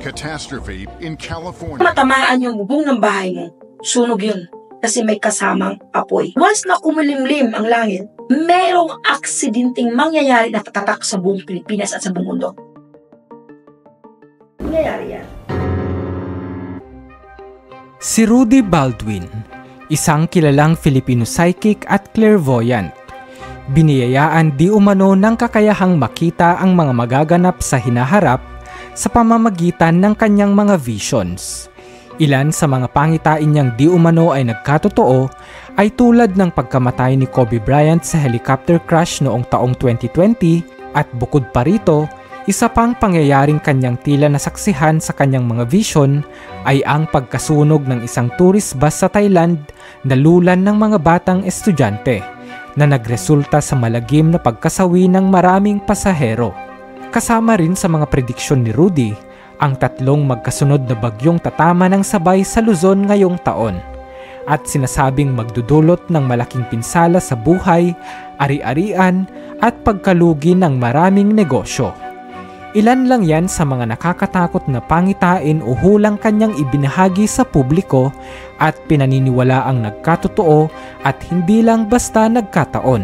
Catastrophe in California. Matamaan yung bubong ng bahay mo, sunog yun kasi may kasamang apoy. Once na kumulimlim ang langit, merong aksidenteng mangyayari na tatatak sa buong Pilipinas at sa buong mundo. Mangyayari yan. Si Rudy Baldwin, isang kilalang Filipino psychic at clairvoyant. Biniyayaan di umano ng kakayahang makita ang mga magaganap sa hinaharap sa pamamagitan ng kanyang mga visions. Ilan sa mga pangitain niyang di umano ay nagkatotoo ay tulad ng pagkamatay ni Kobe Bryant sa helicopter crash noong taong 2020 at bukod pa rito, isa pang pangyayaring kanyang tila nasaksihan sa kanyang mga vision ay ang pagkasunog ng isang tourist bus sa Thailand na lulan ng mga batang estudyante na nagresulta sa malagim na pagkasawi ng maraming pasahero. Kasama rin sa mga prediksyon ni Rudy ang tatlong magkasunod na bagyong tatama ng sabay sa Luzon ngayong taon at sinasabing magdudulot ng malaking pinsala sa buhay, ari-arian at pagkalugi ng maraming negosyo. Ilan lang yan sa mga nakakatakot na pangitain o hulang kanyang ibinahagi sa publiko at pinaniniwala ang nagkatotoo at hindi lang basta nagkataon.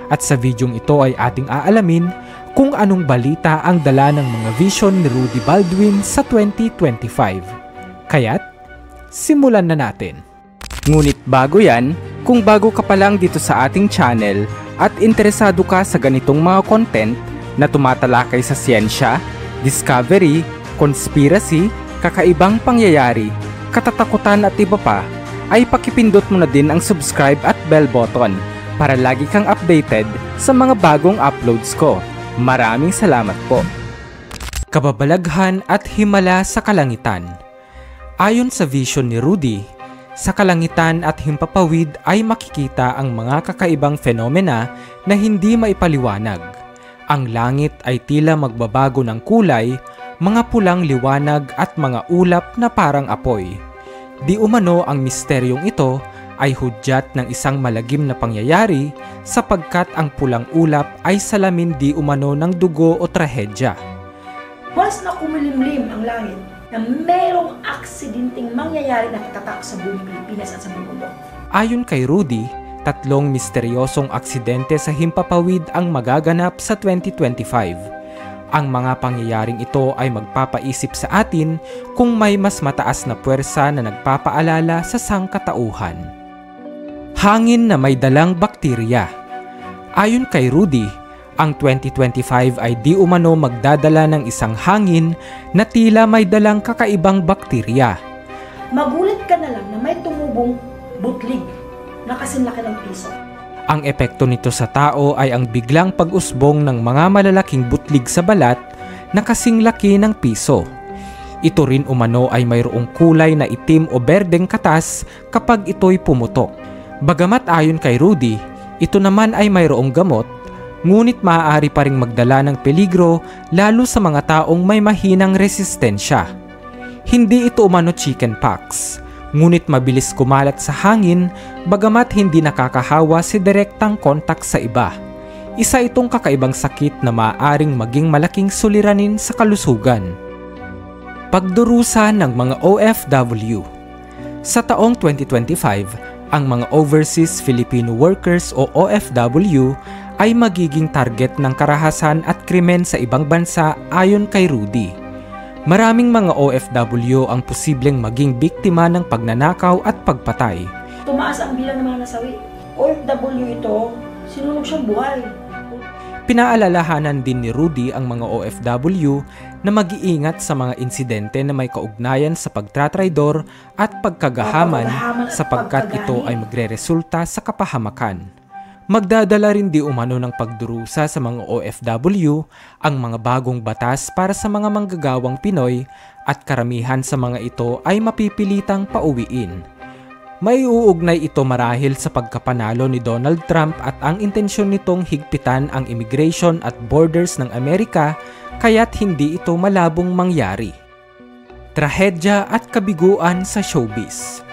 At sa videong ito ay ating aalamin kung anong balita ang dala ng mga vision ni Rudy Baldwin sa 2025. Kaya't, simulan na natin. Ngunit bago yan, kung bago ka pa lang dito sa ating channel at interesado ka sa ganitong mga content na tumatalakay sa siyensya, discovery, conspiracy, kakaibang pangyayari, katatakutan at iba pa, ay pakipindot mo na din ang subscribe at bell button para lagi kang updated sa mga bagong uploads ko. Maraming salamat po. Kababalaghan at himala sa kalangitan. Ayon sa vision ni Rudy, sa kalangitan at himpapawid ay makikita ang mga kakaibang fenomena na hindi maipaliwanag. Ang langit ay tila magbabago ng kulay, mga pulang liwanag at mga ulap na parang apoy. Di umano ang misteryong ito ay hudyat ng isang malagim na pangyayari sapagkat ang pulang ulap ay salamin di umano ng dugo o trahedya. Once na kumulimlim ang langit, na merong aksidenteng mangyayari na tatatak sa buong Pilipinas at sa buong mundo. Ayon kay Rudy, tatlong misteryosong aksidente sa himpapawid ang magaganap sa 2025. Ang mga pangyayaring ito ay magpapaisip sa atin kung may mas mataas na puwersa na nagpapaalala sa sangkatauhan. Hangin na may dalang bakterya. Ayon kay Rudy, ang 2025 ay di umano magdadala ng isang hangin na tila may dalang kakaibang bakterya. Magulat ka na lang na may tumubong butlig na kasinlaki ng piso. Ang epekto nito sa tao ay ang biglang pag-usbong ng mga malalaking butlig sa balat na kasing laki ng piso. Ito rin umano ay mayroong kulay na itim o berdeng katas kapag ito'y pumutok. Bagamat ayon kay Rudy, ito naman ay mayroong gamot, ngunit maaari pa ring magdala ng peligro lalo sa mga taong may mahinang resistensya. Hindi ito umano chickenpox, ngunit mabilis kumalat sa hangin bagamat hindi nakakahawa si direktang kontak sa iba. Isa itong kakaibang sakit na maaaring maging malaking suliranin sa kalusugan. Pagdurusa ng mga OFW. Sa taong 2025, ang mga Overseas Filipino Workers o OFW ay magiging target ng karahasan at krimen sa ibang bansa ayon kay Rudy. Maraming mga OFW ang posibleng maging biktima ng pagnanakaw at pagpatay. Tumaas ang bilang ng mga nasawi. OFW ito, sinunog siyang buhay. Pinaalalahanan din ni Rudy ang mga OFW na mag-iingat sa mga insidente na may kaugnayan sa pagtratraidor at pagkagahaman sapagkat ito ay magreresulta sa kapahamakan. Magdadala rin di umano ng pagdurusa sa mga OFW ang mga bagong batas para sa mga manggagawang Pinoy at karamihan sa mga ito ay mapipilitang pauwiin. May uugnay ito marahil sa pagkapanalo ni Donald Trump at ang intensyon nitong higpitan ang immigration at borders ng Amerika kaya't hindi ito malabong mangyari. Trahedya at kabiguan sa showbiz.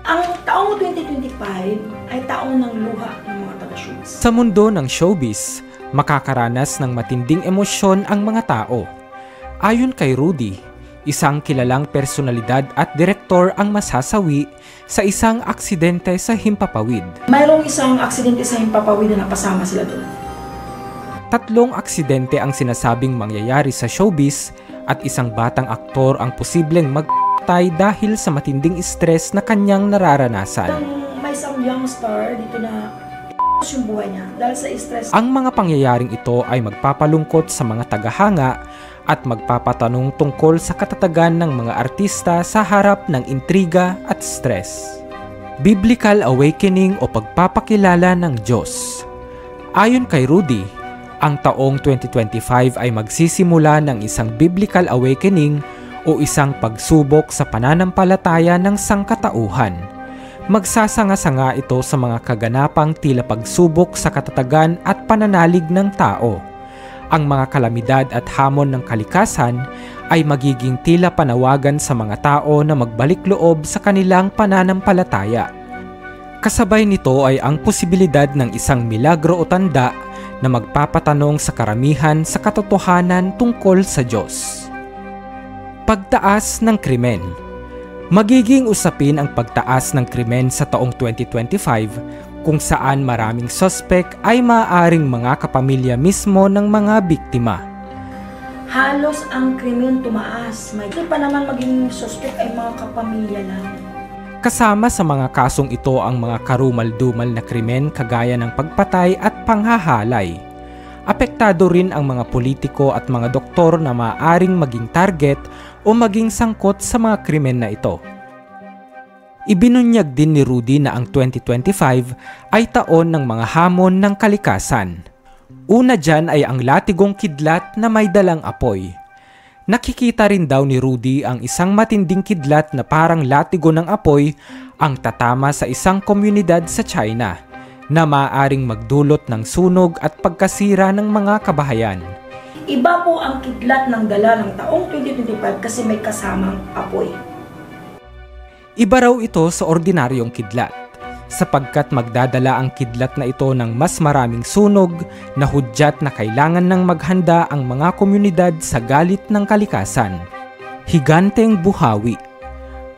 Ang taong 2025 ay taong ng luha ng mga taga-showbiz. Sa mundo ng showbiz, makakaranas ng matinding emosyon ang mga tao. Ayon kay Rudy, isang kilalang personalidad at direktor ang masasawi sa isang aksidente sa Himpapawid. Mayroong isang aksidente sa Himpapawid na napasama sila doon. 3 aksidente ang sinasabing mangyayari sa showbiz at isang batang aktor ang posibleng magpatay dahil sa matinding stress na kanyang nararanasan. May isang young star dito na yung buhay niya dahil sa stress. Ang mga pangyayaring ito ay magpapalungkot sa mga tagahanga at magpapatanong tungkol sa katatagan ng mga artista sa harap ng intriga at stress. Biblical awakening o pagpapakilala ng Diyos. Ayon kay Rudy, ang taong 2025 ay magsisimula ng isang biblical awakening o isang pagsubok sa pananampalataya ng sangkatauhan. Magsasanga-sanga ito sa mga kaganapang tila pagsubok sa katatagan at pananalig ng tao. Ang mga kalamidad at hamon ng kalikasan ay magiging tila panawagan sa mga tao na magbalik loob sa kanilang pananampalataya. Kasabay nito ay ang posibilidad ng isang milagro o tanda na magpapatanong sa karamihan sa katotohanan tungkol sa Diyos. Pagtaas ng krimen. Magiging usapin ang pagtaas ng krimen sa taong 2025 kung saan maraming suspect ay maaaring mga kapamilya mismo ng mga biktima. Halos ang krimen tumaas. May pa naman maging suspect ay mga kapamilya lang. Kasama sa mga kasong ito ang mga karumal-dumal na krimen kagaya ng pagpatay at panghahalay. Apektado rin ang mga politiko at mga doktor na maaaring maging target o maging sangkot sa mga krimen na ito. Ibinunyag din ni Rudy na ang 2025 ay taon ng mga hamon ng kalikasan. Una dyan ay ang latigong kidlat na may dalang apoy. Nakikita rin daw ni Rudy ang isang matinding kidlat na parang latigo ng apoy ang tatama sa isang komunidad sa China na maaaring magdulot ng sunog at pagkasira ng mga kabahayan. Iba po ang kidlat ng dala ng taong 2025 kasi may kasamang apoy. Iba raw ito sa ordinaryong kidlat sapagkat magdadala ang kidlat na ito ng mas maraming sunog na hudyat na kailangan ng maghanda ang mga komunidad sa galit ng kalikasan. Higanteng buhawi.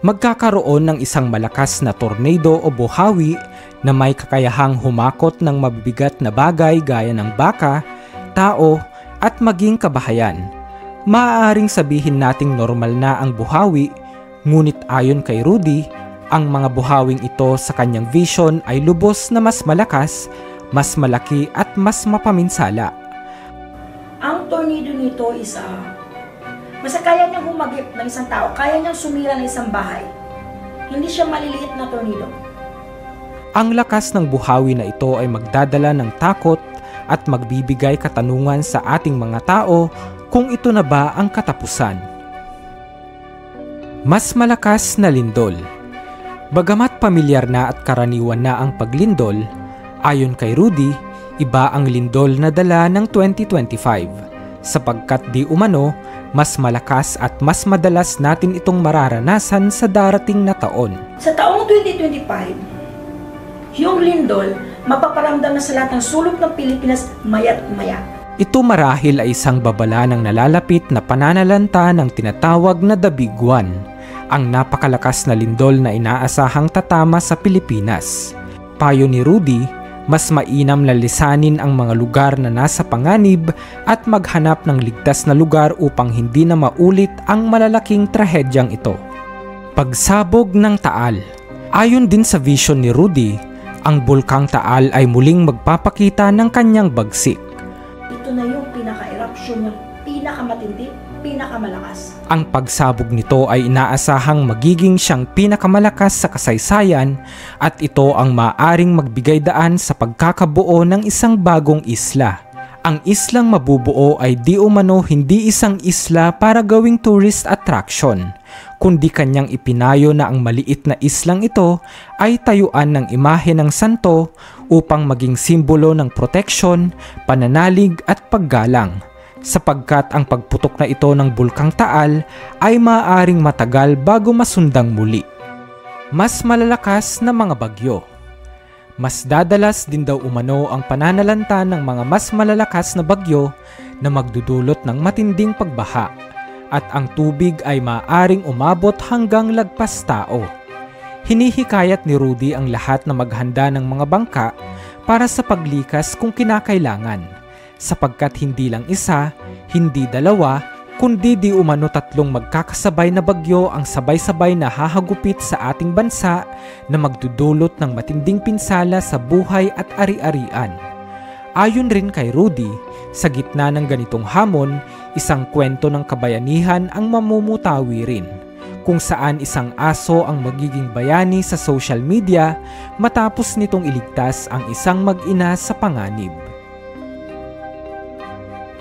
Magkakaroon ng isang malakas na tornado o buhawi na may kakayahang humakot ng mabibigat na bagay gaya ng baka, tao at maging kabahayan. Maaaring sabihin nating normal na ang buhawi, ngunit ayon kay Rudy, ang mga buhawing ito sa kanyang vision ay lubos na mas malakas, mas malaki at mas mapaminsala. Ang tornado nito is basta kaya niyang humagip ng isang tao, kaya niyang sumira ng isang bahay. Hindi siya maliliit na tornado. Ang lakas ng buhawi na ito ay magdadala ng takot at magbibigay katanungan sa ating mga tao kung ito na ba ang katapusan. Mas malakas na lindol. Bagamat pamilyar na at karaniwan na ang paglindol, ayon kay Rudy, iba ang lindol na dala ng 2025 sapagkat di umano mas malakas at mas madalas natin itong mararanasan sa darating na taon. Sa taong 2025, yung lindol mapaparamdam na sa lahat ng sulok ng Pilipinas maya't maya. Ito marahil ay isang babala ng nalalapit na pananalanta ng tinatawag na The Big One, ang napakalakas na lindol na inaasahang tatama sa Pilipinas. Payo ni Rudy, mas mainam na lisanin ang mga lugar na nasa panganib at maghanap ng ligtas na lugar upang hindi na maulit ang malalaking trahedyang ito. Pagsabog ng Taal. Ayon din sa vision ni Rudy, ang bulkang Taal ay muling magpapakita ng kanyang bagsik. Ito na yung pinaka-eruption niya, pinakamatindi, pinakamalakas. Ang pagsabog nito ay inaasahang magiging siyang pinakamalakas sa kasaysayan at ito ang maaaring magbigay daan sa pagkakabuo ng isang bagong isla. Ang islang mabubuo ay di umano hindi isang isla para gawing tourist attraction, kundi kanyang ipinayo na ang maliit na islang ito ay tayuan ng imahe ng santo upang maging simbolo ng proteksyon, pananalig at paggalang. Sapagkat ang pagputok na ito ng bulkang Taal ay maaaring matagal bago masundang muli. Mas malalakas na mga bagyo. Mas dadalas din daw umano ang pananalanta ng mga mas malalakas na bagyo na magdudulot ng matinding pagbaha at ang tubig ay maaaring umabot hanggang lagpas tao. Hinihikayat ni Rudy ang lahat na maghanda ng mga bangka para sa paglikas kung kinakailangan, sapagkat hindi lang isa, hindi dalawa, kundi di umano 3 magkakasabay na bagyo ang sabay-sabay na hahagupit sa ating bansa na magdudulot ng matinding pinsala sa buhay at ari-arian. Ayon rin kay Rudy, sa gitna ng ganitong hamon, isang kwento ng kabayanihan ang mamumutawi rin, kung saan isang aso ang magiging bayani sa social media matapos nitong iligtas ang isang mag-ina sa panganib.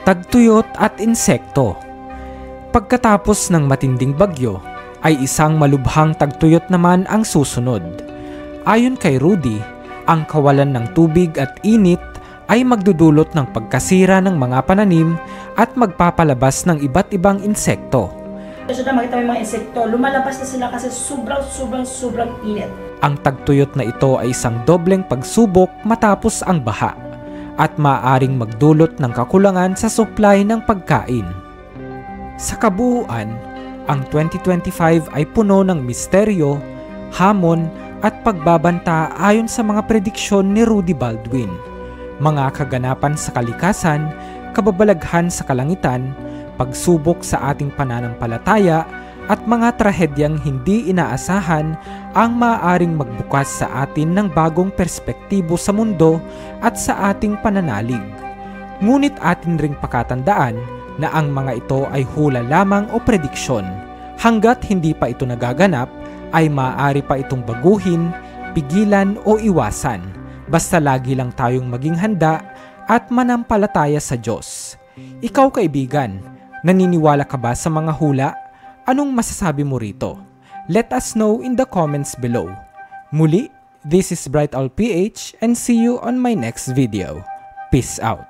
Tagtuyot at insekto. Pagkatapos ng matinding bagyo, ay isang malubhang tagtuyot naman ang susunod. Ayon kay Rudy, ang kawalan ng tubig at init ay magdudulot ng pagkasira ng mga pananim at magpapalabas ng iba't ibang insekto. So na makita mo yung mga insekto, lumalabas na sila kasi sobrang init. Ang tagtuyot na ito ay isang dobleng pagsubok matapos ang baha at maaaring magdulot ng kakulangan sa supply ng pagkain. Sa kabuuan, ang 2025 ay puno ng misteryo, hamon at pagbabanta ayon sa mga prediksyon ni Rudy Baldwin. Mga kaganapan sa kalikasan, kababalaghan sa kalangitan, pagsubok sa ating pananampalataya at mga trahedyang hindi inaasahan ang maaaring magbukas sa atin ng bagong perspektibo sa mundo at sa ating pananalig. Ngunit atin ring pakatandaan na ang mga ito ay hula lamang o prediksyon. Hanggat hindi pa ito nagaganap, ay maaari pa itong baguhin, pigilan o iwasan. Basta lagi lang tayong maging handa at manampalataya sa Diyos. Ikaw kaibigan, naniniwala ka ba sa mga hula? Anong masasabi mo rito? Let us know in the comments below. Muli, this is Bright Owl PH and see you on my next video. Peace out.